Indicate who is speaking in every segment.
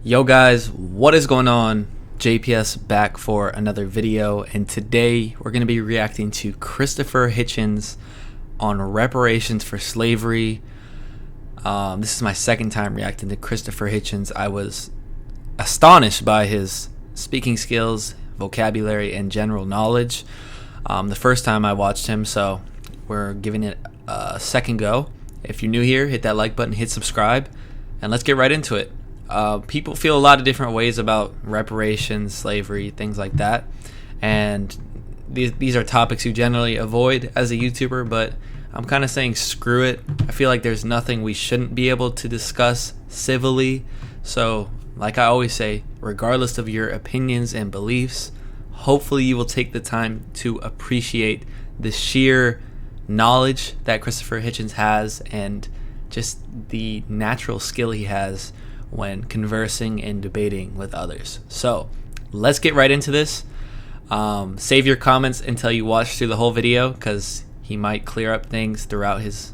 Speaker 1: Yo guys, what is going on? JPS back for another video, and today we're going to be reacting to Christopher Hitchens on reparations for slavery. This is my second time reacting to Christopher Hitchens. I was astonished by his speaking skills, vocabulary, and general knowledge the first time I watched him, so we're giving it a second go. If you're new here, hit that like button, hit subscribe, and let's get right into it. People feel a lot of different ways about reparations, slavery, things like that, and these are topics you generally avoid as a YouTuber, but I'm kind of saying screw it. I feel like there's nothing we shouldn't be able to discuss civilly. So like I always say, regardless of your opinions and beliefs, hopefully you will take the time to appreciate the sheer knowledge that Christopher Hitchens has and just the natural skill he has when conversing and debating with others. So let's get right into this. Save your comments until you watch through the whole video, because he might clear up things throughout his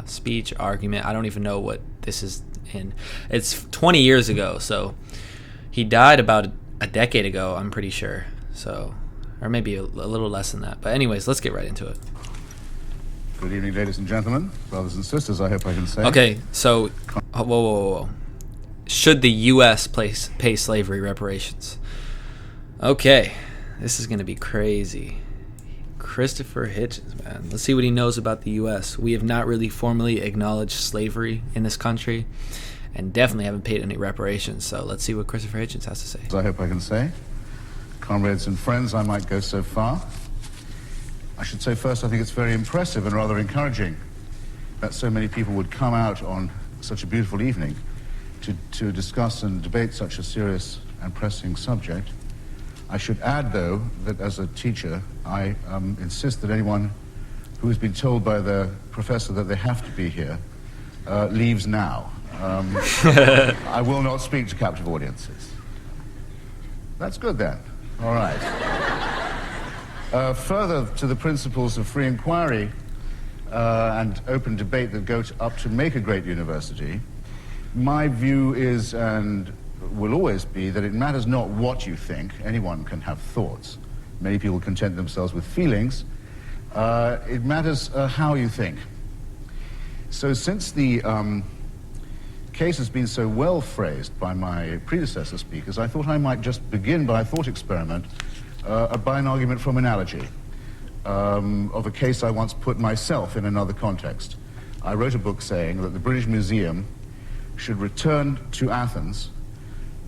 Speaker 1: speech, argument. I don't even know what this is in. It's 20 years ago, so he died about a decade ago, I'm pretty sure. So, or maybe a little less than that. But anyways, let's get right into it.
Speaker 2: Good evening, ladies and gentlemen, brothers and sisters, I hope I can say.
Speaker 1: Okay, so, whoa. Should the U.S. pay slavery reparations? Okay, this is going to be crazy. Christopher Hitchens, man. Let's see what he knows about the U.S. We have not really formally acknowledged slavery in this country, and definitely haven't paid any reparations. So let's see what Christopher Hitchens has to say.
Speaker 2: I hope I can say. Comrades and friends, I might go so far. I should say first, I think it's very impressive and rather encouraging that so many people would come out on such a beautiful evening to discuss and debate such a serious and pressing subject. I should add, though, that as a teacher, I insist that anyone who has been told by their professor that they have to be here leaves now. I will not speak to captive audiences. That's good, then. All right. Further to the principles of free inquiry and open debate that go up to make a great university, my view is, and will always be, that it matters not what you think. Anyone can have thoughts. Many people content themselves with feelings. It matters how you think. So since the case has been so well phrased by my predecessor speakers, I thought I might just begin by a thought experiment, by an argument from analogy, of a case I once put myself in another context. I wrote a book saying that the British Museum should return to Athens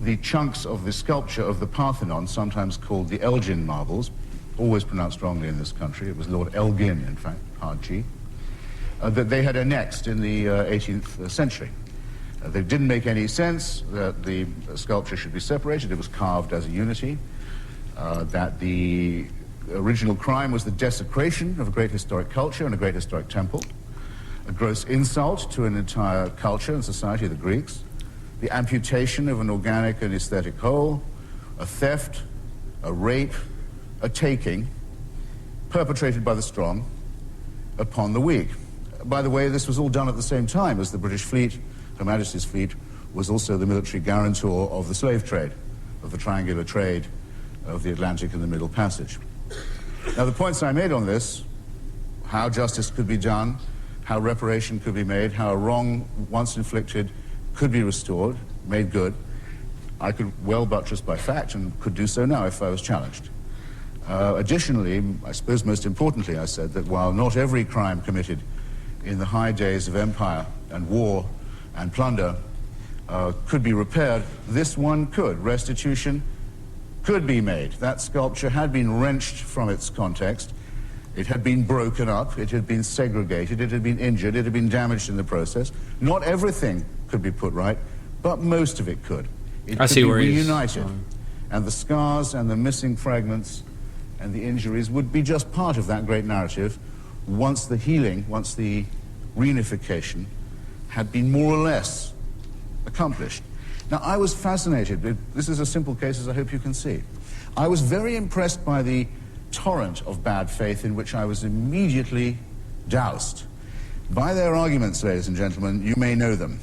Speaker 2: the chunks of the sculpture of the Parthenon, sometimes called the Elgin marbles, always pronounced wrongly in this country. It was Lord Elgin, in fact, hard G, that they had annexed in the 18th century. They didn't make any sense that the sculpture should be separated. It was carved as a unity. That the original crime was the desecration of a great historic culture and a great historic temple, a gross insult to an entire culture and society, the Greeks, the amputation of an organic and aesthetic whole, a theft, a rape, a taking, perpetrated by the strong upon the weak. By the way, this was all done at the same time as the British fleet, Her Majesty's fleet, was also the military guarantor of the slave trade, of the triangular trade of the Atlantic and the Middle Passage. Now, the points I made on this, how justice could be done, how reparation could be made, how a wrong once inflicted could be restored, made good, I could well buttress by fact and could do so now if I was challenged. Additionally, I suppose most importantly, I said that while not every crime committed in the high days of empire and war and plunder could be repaired, this one could. Restitution could be made. That sculpture had been wrenched from its context. It had been broken up, it had been segregated, it had been injured, it had been damaged in the process. Not everything could be put right, but most of it could. It could be reunited, and the scars and the missing fragments and the injuries would be just part of that great narrative once the healing, once the reunification had been more or less accomplished. Now, I was fascinated. This is a simple case, as I hope you can see. I was very impressed by the torrent of bad faith in which I was immediately doused. By their arguments, ladies and gentlemen, you may know them.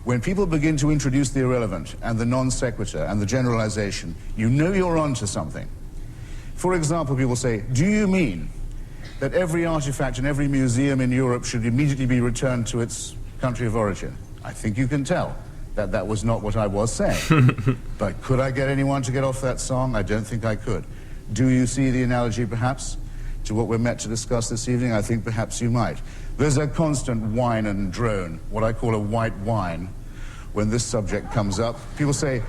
Speaker 2: When people begin to introduce the irrelevant and the non sequitur and the generalization, you know you're onto something. For example, people say, do you mean that every artifact in every museum in Europe should immediately be returned to its country of origin? I think you can tell that that was not what I was saying. But could I get anyone to get off that song? I don't think I could. Do you see the analogy, perhaps, to what we're meant to discuss this evening? I think perhaps you might. There's a constant whine and drone, what I call a white whine, when this subject comes up. People say,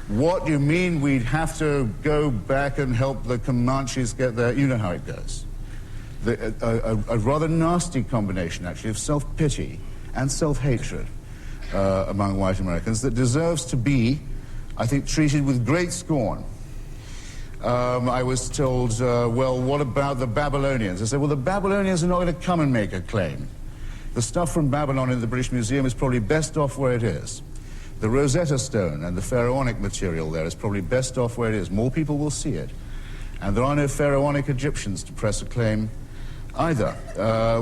Speaker 2: what do you mean we'd have to go back and help the Comanches get there? You know how it goes. A rather nasty combination, actually, of self-pity and self-hatred among white Americans that deserves to be, I think, treated with great scorn. I was told, well, what about the Babylonians? I said, well, the Babylonians are not going to come and make a claim. The stuff from Babylon in the British Museum is probably best off where it is. The Rosetta Stone and the pharaonic material there is probably best off where it is. More people will see it. And there are no pharaonic Egyptians to press a claim either.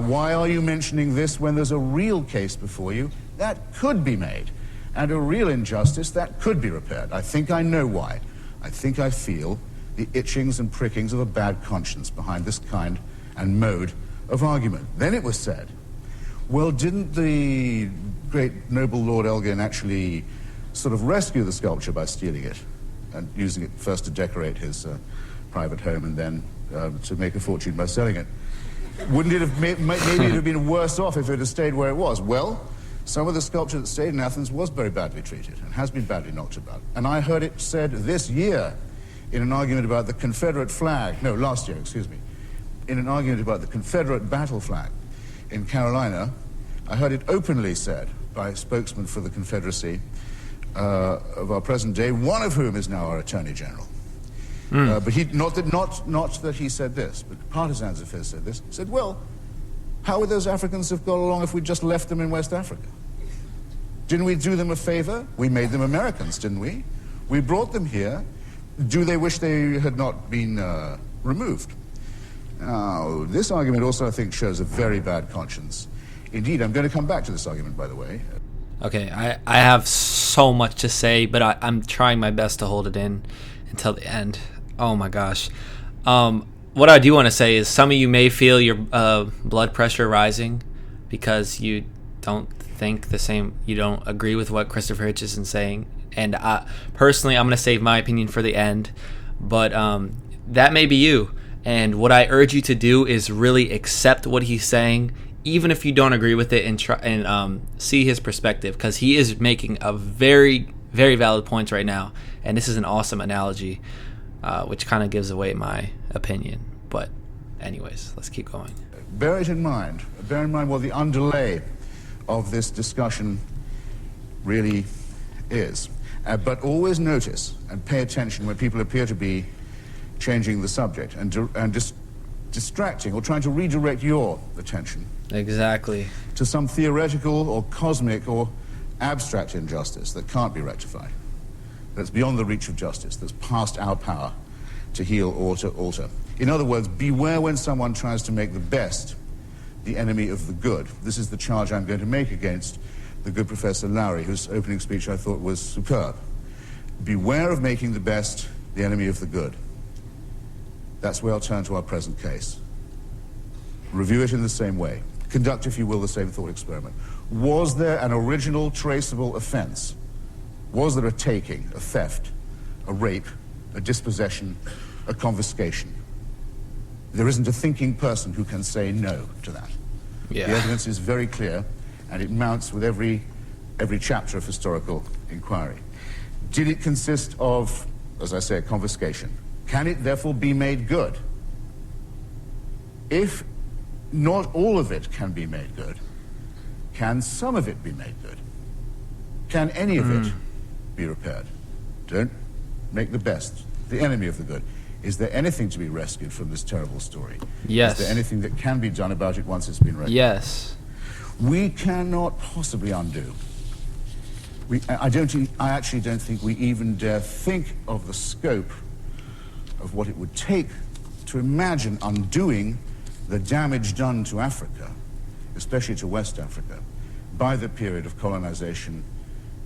Speaker 2: Why are you mentioning this when there's a real case before you that could be made, and a real injustice that could be repaired? I think I know why. I think I feel the itchings and prickings of a bad conscience behind this kind and mode of argument. Then it was said, well, didn't the great noble Lord Elgin actually sort of rescue the sculpture by stealing it and using it first to decorate his private home and then to make a fortune by selling it? Wouldn't it have maybe it have been worse off if it had stayed where it was? Well, some of the sculpture that stayed in Athens was very badly treated and has been badly knocked about. And I heard it said this year in an argument about the Confederate flag, no, last year, excuse me, in an argument about the Confederate battle flag in Carolina, I heard it openly said by a spokesman for the Confederacy of our present day, one of whom is now our Attorney General. But he, not that he said this, but partisans of his said this, said, well, how would those Africans have got along if we just left them in West Africa? Didn't we do them a favor? We made them Americans, didn't we? We brought them here. Do they wish they had not been removed? Now, this argument also, I think, shows a very bad conscience. Indeed, I'm going to come back to this argument, by the way.
Speaker 1: Okay, I have so much to say, but I'm trying my best to hold it in until the end. Oh my gosh. What I do want to say is some of you may feel your blood pressure rising because you don't think the same, you don't agree with what Christopher Hitchens is saying. And personally, I'm going to save my opinion for the end, but that may be you. And what I urge you to do is really accept what he's saying, even if you don't agree with it, and try and see his perspective, because he is making a very, very valid point right now. And this is an awesome analogy, which kind of gives away my opinion. But anyways, let's keep going.
Speaker 2: Bear it in mind. Bear in mind what the underlay of this discussion really is. But always notice and pay attention when people appear to be changing the subject and distracting or trying to redirect your attention.
Speaker 1: Exactly.
Speaker 2: To some theoretical or cosmic or abstract injustice that can't be rectified, that's beyond the reach of justice, that's past our power to heal or to alter. In other words, beware when someone tries to make the best the enemy of the good. This is the charge I'm going to make against the good Professor Lowry, whose opening speech I thought was superb. Beware of making the best the enemy of the good. That's where I'll turn to our present case. Review it in the same way. Conduct, if you will, the same thought experiment. Was there an original traceable offense? Was there a taking, a theft, a rape, a dispossession, a confiscation? There isn't a thinking person who can say no to that.
Speaker 1: Yeah.
Speaker 2: The evidence is very clear, and it mounts with every chapter of historical inquiry. Did it consist of, as I say, a confiscation? Can it therefore be made good? If not all of it can be made good, can some of it be made good? Can any of it be repaired? Don't make the best the enemy of the good. Is there anything to be rescued from this terrible story?
Speaker 1: Yes.
Speaker 2: Is there anything that can be done about it once it's been rescued?
Speaker 1: Yes.
Speaker 2: We cannot possibly undo. I actually don't think we even dare think of the scope of what it would take to imagine undoing the damage done to Africa, especially to West Africa, by the period of colonization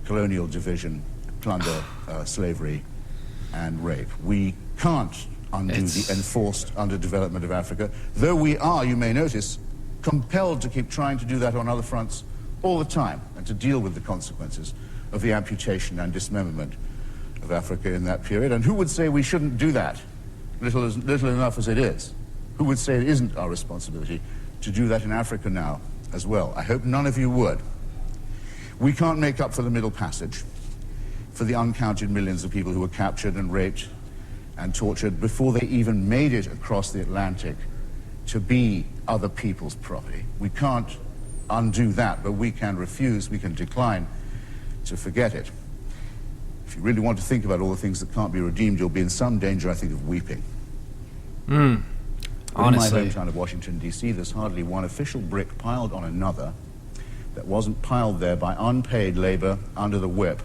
Speaker 2: colonial division, plunder, slavery, and rape. We can't undo the enforced underdevelopment of Africa, though we are, you may notice, compelled to keep trying to do that on other fronts all the time and to deal with the consequences of the amputation and dismemberment of Africa in that period. And who would say we shouldn't do that, little enough as it is? Who would say it isn't our responsibility to do that in Africa now as well? I hope none of you would. We can't make up for the Middle Passage, for the uncounted millions of people who were captured and raped and tortured before they even made it across the Atlantic to be other people's property. We can't undo that, but we can refuse, we can decline to forget it. If you really want to think about all the things that can't be redeemed, you'll be in some danger, I think, of weeping.
Speaker 1: Honestly.
Speaker 2: In my hometown of Washington, D.C., there's hardly one official brick piled on another that wasn't piled there by unpaid labor under the whip.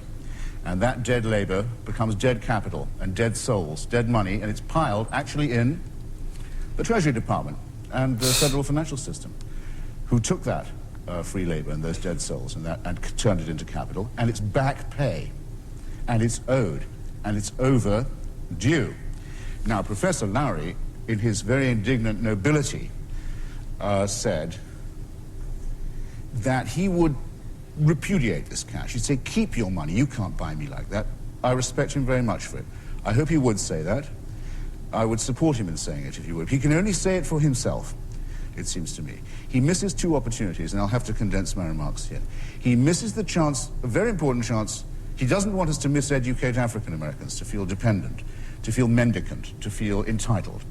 Speaker 2: And that dead labor becomes dead capital and dead souls, dead money, and it's piled actually in the Treasury Department and the federal financial system, who took that free labor and those dead souls and turned it into capital, and it's back pay, and it's owed, and it's overdue. Now, Professor Lowry, in his very indignant nobility, said that he would repudiate this cash. He'd say, keep your money, you can't buy me like that. I respect him very much for it. I hope he would say that. I would support him in saying it if he would. He can only say it for himself, it seems to me. He misses two opportunities, and I'll have to condense my remarks here. He misses the chance, a very important chance. He doesn't want us to miseducate African Americans, to feel dependent, to feel mendicant, to feel entitled.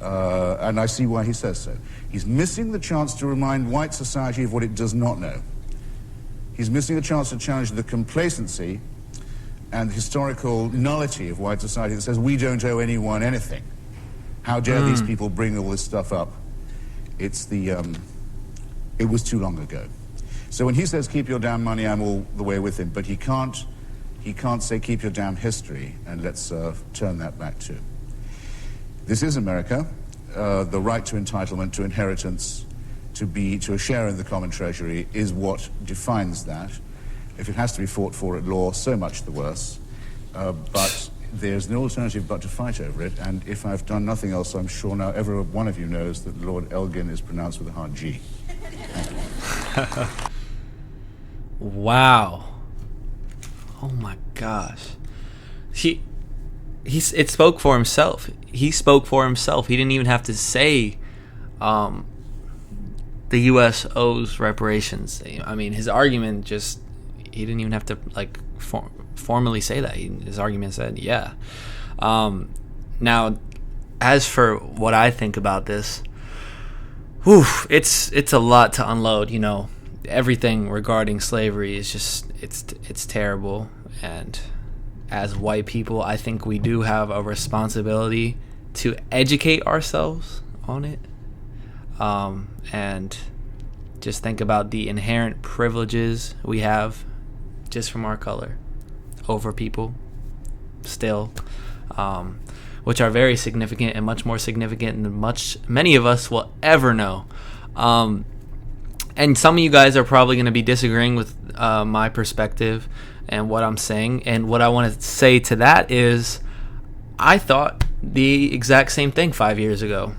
Speaker 2: And I see why he says so. He's missing the chance to remind white society of what it does not know. He's missing the chance to challenge the complacency and historical nullity of white society that says we don't owe anyone anything. How dare these people bring all this stuff up? It's the, it was too long ago. So when he says keep your damn money, I'm all the way with him, but he can't say keep your damn history, and let's turn that back too. This is America. The right to entitlement, to inheritance, to a share in the common treasury is what defines that. If it has to be fought for at law, so much the worse. But there's no alternative but to fight over it, and if I've done nothing else, I'm sure now every one of you knows that Lord Elgin is pronounced with a hard G.
Speaker 1: Wow. Oh my gosh. It spoke for himself. He spoke for himself. He didn't even have to say the U.S. owes reparations. I mean, his argument just, he didn't even have to like formally say that. His argument said, yeah. Now, as for what I think about this, it's a lot to unload. You know, everything regarding slavery is just it's terrible. And as white people, I think we do have a responsibility to educate ourselves on it. And just think about the inherent privileges we have just from our color over people still, which are very significant and much more significant than many of us will ever know. And some of you guys are probably going to be disagreeing with my perspective and what I'm saying. And what I want to say to that is I thought the exact same thing 5 years ago.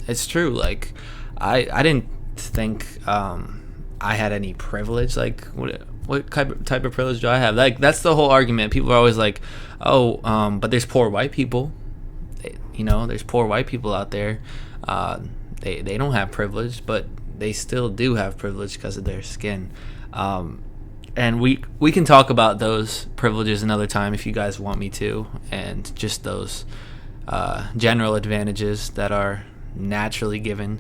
Speaker 1: It's true. Like, I didn't think I had any privilege. Like, what type of privilege do I have? Like, that's the whole argument. People are always like, oh, but there's poor white people. There's poor white people out there. They don't have privilege, but they still do have privilege because of their skin. And we can talk about those privileges another time if you guys want me to, and just those general advantages that are naturally given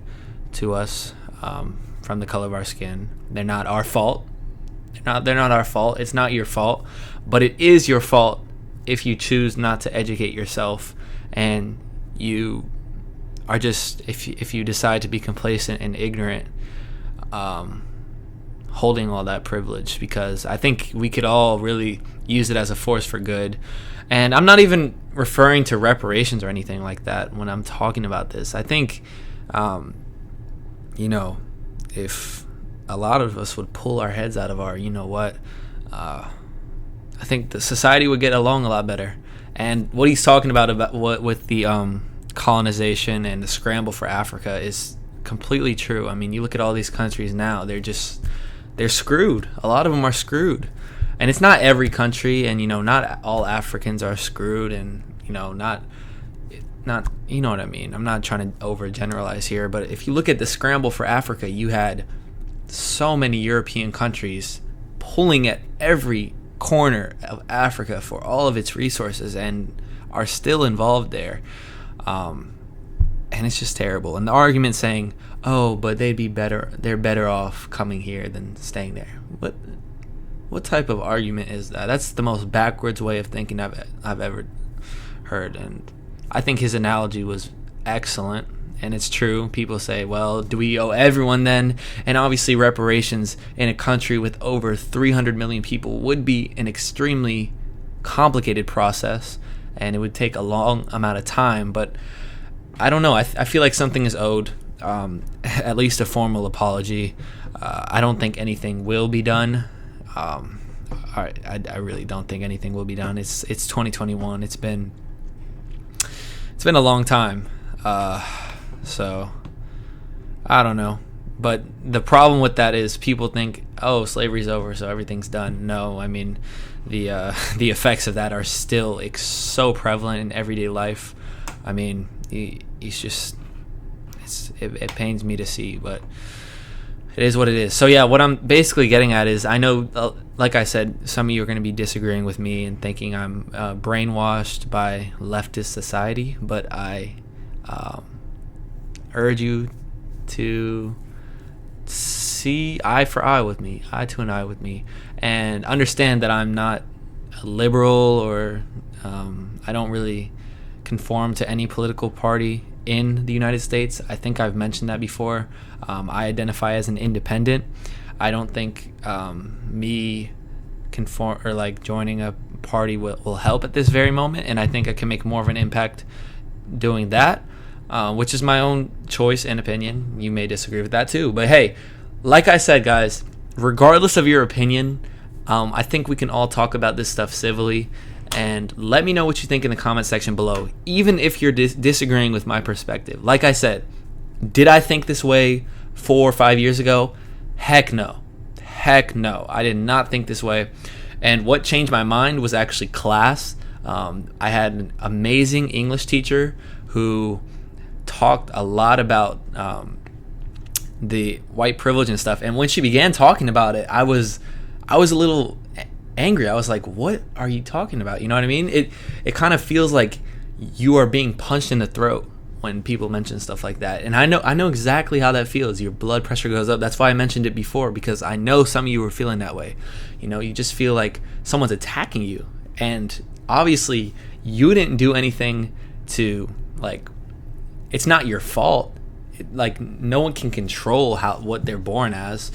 Speaker 1: to us from the color of our skin. They're not our fault. They're not our fault. It's not your fault, but it is your fault if you choose not to educate yourself, and you are just if you decide to be complacent and ignorant, holding all that privilege, because I think we could all really use it as a force for good. And I'm not even referring to reparations or anything like that when I'm talking about this. I think, if a lot of us would pull our heads out of our, I think the society would get along a lot better. And what he's talking about what with the colonization and the scramble for Africa is completely true. I mean, you look at all these countries now; they're screwed. A lot of them are screwed, and it's not every country, and not all Africans are screwed, and not you know what I mean. I'm not trying to overgeneralize here, but if you look at the scramble for Africa, you had so many European countries pulling at every corner of Africa for all of its resources and are still involved there, and it's just terrible. And the argument saying, oh, but they're better off coming here than staying there. What type of argument is that? That's the most backwards way of thinking I've ever heard. And I think his analogy was excellent, and it's true. People say, well, do we owe everyone then? And obviously reparations in a country with over 300 million people would be an extremely complicated process, and it would take a long amount of time. But I don't know. I feel like something is owed, at least a formal apology. I don't think anything will be done. I really don't think anything will be done. It's 2021. It's been a long time. So I don't know. But the problem with that is people think, oh, slavery's over, so everything's done. No, I mean, the effects of that are still so prevalent in everyday life. I mean, he's just, it pains me to see, but it is what it is. So yeah, what I'm basically getting at is, I know, like I said, some of you are going to be disagreeing with me and thinking I'm brainwashed by leftist society, but I urge you to see eye to eye with me, and understand that I'm not a liberal, or I don't really conform to any political party in the United States. I think I've mentioned that before. I identify as an independent. I don't think me conform or like joining a party will help at this very moment, and I think I can make more of an impact doing that, which is my own choice and opinion. You may disagree with that too, but hey, like I said, guys, regardless of your opinion, I think we can all talk about this stuff civilly. And let me know what you think in the comment section below, even if you're disagreeing with my perspective. Like I said, did I think this way 4 or 5 years ago? Heck no. I did not think this way. And what changed my mind was actually class. I had an amazing English teacher who talked a lot about the white privilege and stuff. And when she began talking about it, I was a little angry. I was like, what are you talking about? You know what I mean? It kind of feels like you are being punched in the throat when people mention stuff like that. And I know exactly how that feels. Your blood pressure goes up. That's why I mentioned it before, because I know some of you were feeling that way. You just feel like someone's attacking you. And obviously you didn't do anything to, like, it's not your fault. Like, no one can control what they're born as.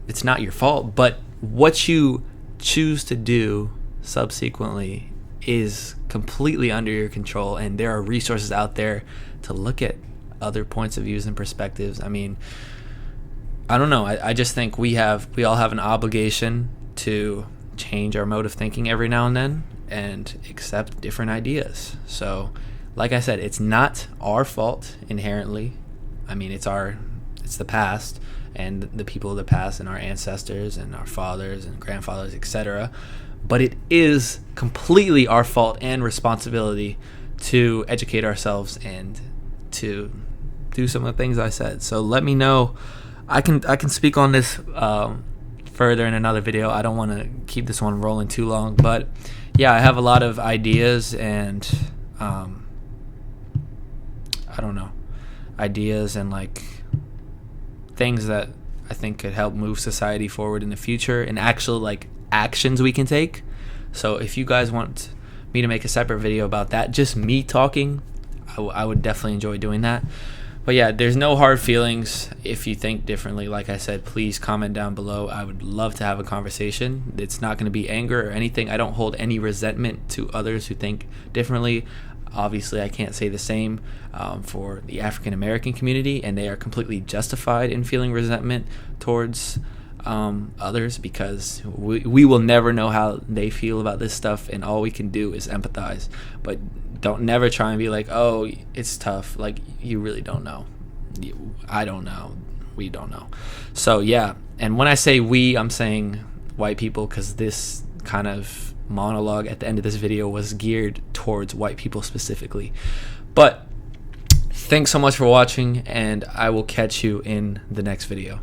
Speaker 1: It's not your fault, but what you choose to do subsequently is completely under your control, and there are resources out there to look at other points of views and perspectives. I mean, I don't know. I just think we all have an obligation to change our mode of thinking every now and then and accept different ideas. So, like I said, it's not our fault inherently. I mean, it's the past and the people of the past and our ancestors and our fathers and grandfathers, etc. But it is completely our fault and responsibility to educate ourselves and to do some of the things I said. So let me know. I can speak on this further in another video. I don't want to keep this one rolling too long, but yeah, I have a lot of ideas and I don't know, ideas and like things that I think could help move society forward in the future, and actual like actions we can take. So if you guys want me to make a separate video about that, just me talking, I would definitely enjoy doing that. But yeah, there's no hard feelings. If you think differently, like I said, please comment down below. I would love to have a conversation. It's not going to be anger or anything. I don't hold any resentment to others who think differently. Obviously, I can't say the same for the African American community, and they are completely justified in feeling resentment towards others, because we will never know how they feel about this stuff, and all we can do is empathize. But don't never try and be like, oh, it's tough. Like, you really don't know. I don't know. We don't know. So yeah, and when I say we, I'm saying white people, because this kind of monologue at the end of this video was geared towards white people specifically. But thanks so much for watching, and I will catch you in the next video.